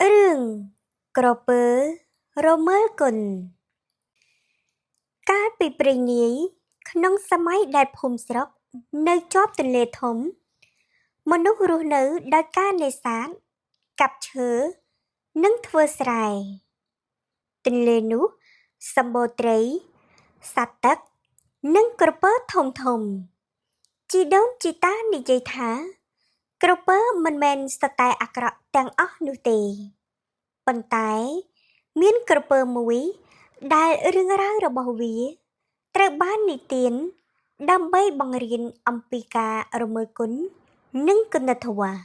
រឿងក្រពើរមើលគុណកាលពីព្រេងនាយក្នុងសម័យដែលភូមិស្រុកនៅជាប់ទន្លេធំមនុស្សរស់នៅដោយការនេសាទកាប់ឈើនិងធ្វើស្រែទន្លេនោះសម្បូរត្រីសត្វទឹកនិងក្រពើធំជីដូនជីតានិយាយថាក្រពើមិនមែនសតែអាក្រក់ទាំងអស់នោះទេប៉ុន្តែមានក្រពើមួយដែលរឿងរ៉ាវរបស់វាត្រូវបាននិទានដើម្បីបង្រៀនអំពីការរមើលគុណនិងគុណធម៌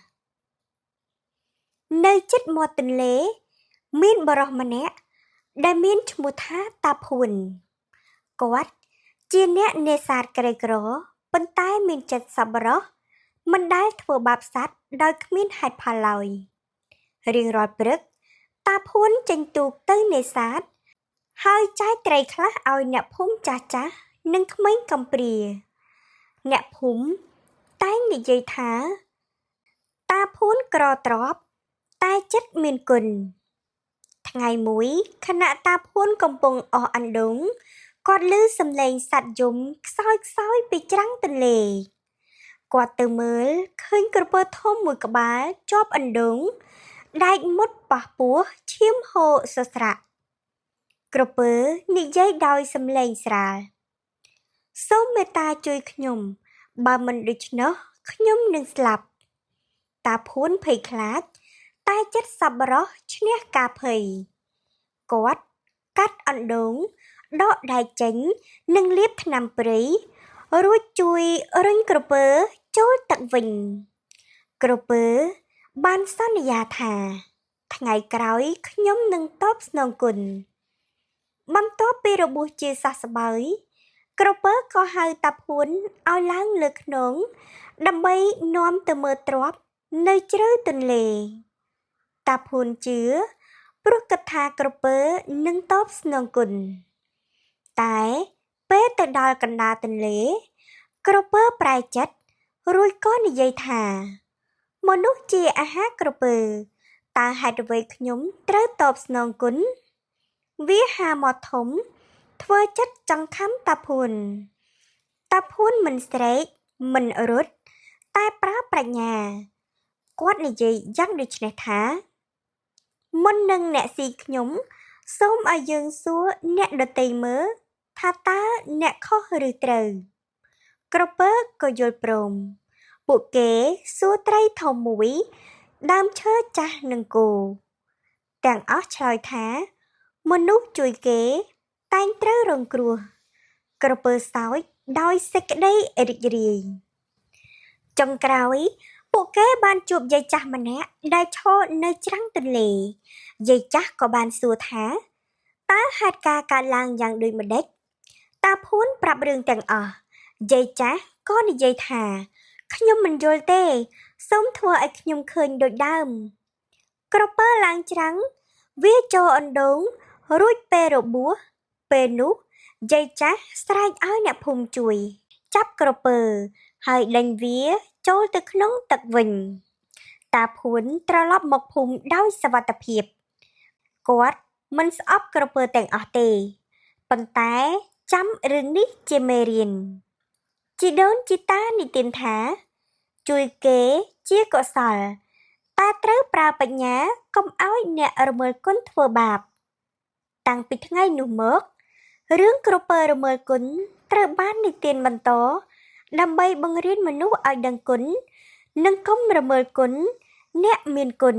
នៅជិតមាត់ទន្លេមានបុរសម្នាក់ដែលមានឈ្មោះថាតាភួនគាត់ជាអ្នកនេសាទក្រីក្រប៉ុន្តែមានចិត្តសប្បុរសមិនដែលធ្វើបាបសត្វដោយគ្មានហេតុផលឡើយរៀងរាល់ព្រឹកតាភួនចេញទូកទៅនេសាទហើយចែកត្រីខ្លះឲ្យអ្នកភូមិចាស់និងក្មេងកំព្រាអ្នកភូមិតែងនិយាយថាតាភួនក្រទ្រព្យតែចិត្តមានគុណថ្ងៃមួយខណៈតាភួនកំពុងអស់អណ្ដូងគាត់ឮសំឡេងសត្វយំខ្សោយពីច្រាំងទន្លេគាត់ទៅមើលឃើញក្រពើធំមួយក្បាលជាប់អណ្ដូងដែកមុតប៉ះពោះឈាមហូរសស្រាក់ក្រពើនិយាយដោយសំឡេងស្រាលសូមមេត្តាជួយខ្ញុំបើមិនដូច្នោះខ្ញុំនឹងស្លាប់តាភួនភ័យខ្លាចតែចិត្តសប្បុរសឈ្នះការភ័យគាត់កាត់អណ្ដូងដកដែកចេញនិងលាបថ្នាំព្រៃរួចជួយរុញក្រពើចូលទឹកវិញក្រពើបានសន្យាថាថ្ងៃក្រោយខ្ញុំនឹងតបស្នងគុណបន្ទាប់ពីរបួសជាសះស្បើយក្រពើក៏ហៅតាភួនឲ្យឡើងលើខ្នងដើម្បីនាំទៅមើលទ្រព្យនៅជ្រៅទន្លេតាភួនជឿព្រោះគិតថាក្រពើនឹងតបស្នងគុណតែពេលទៅដល់កណ្ដាលទន្លេក្រពើប្រែចិត្តរួចក៏និយាយថាមនុស្សជាអាហារក្រពើតើហេតុអ្វីខ្ញុំត្រូវតបស្នងគុណវាហាមាត់ធំធ្វើចិត្តចង្ខំតាភួនមិនស្រែកមិនរត់តែប្រើប្រាជ្ញាគាត់និយាយយ៉ាងដូចនេះថាមុននឹងអ្នកស៊ីខ្ញុំសូមឲ្យយើងសួរអ្នកដទៃមើលថាតើអ្នកខុសឬត្រូវក្រពើក៏យល់ព្រមពួកគេសួរត្រីធំមួយដើមឈើចាស់នឹងគោទាំងអស់ឆ្លើយថាមនុស្សជួយគេតែងត្រូវរងគ្រោះក្រពើសោចដោយសេចក្តីរីករាយចុងក្រោយពួកគេបានជួបយាយចាស់ម្នាក់ដែលឈរនៅច្រាំងទន្លេយាយចាស់ក៏បានសួរថាតើហេតុការណ៍កើតឡើងយ៉ាងដូចម្ដេចតាភួនប្រាប់រឿងទាំងអស់យាយចាស់ក៏និយាយថាខ្ញុំមិនយល់ទេសូមធ្វើឲ្យខ្ញុំឃើញដូចដើមក្រពើឡើងច្រាំងវាចូលអណ្ដូងរួចពេលរបួសពេលនោះយាយចាស់ស្រែកឲ្យអ្នកភូមិជួយចាប់ក្រពើហើយដេញវាចូលទៅក្នុងទឹកវិញតាភួនត្រឡប់មកភូមិដោយសុវត្ថិភាពគាត់មិនស្អប់ក្រពើទាំងអស់ទេប៉ុន្តែចាំរឿងនេះជាមេរៀនជីដូនជីតានិទានថាជួយគេជាកុសលតែត្រូវប្រើបញ្ញាកុំឲ្យអ្នករមើលគុណធ្វើបាបតាំងពីថ្ងៃនោះមករឿងក្រពើរមើលគុណត្រូវបាននិទានបន្តដើម្បីបង្រៀនមនុស្សឲ្យដឹងគុណនិងកុំរមើលគុណអ្នកមានគុណ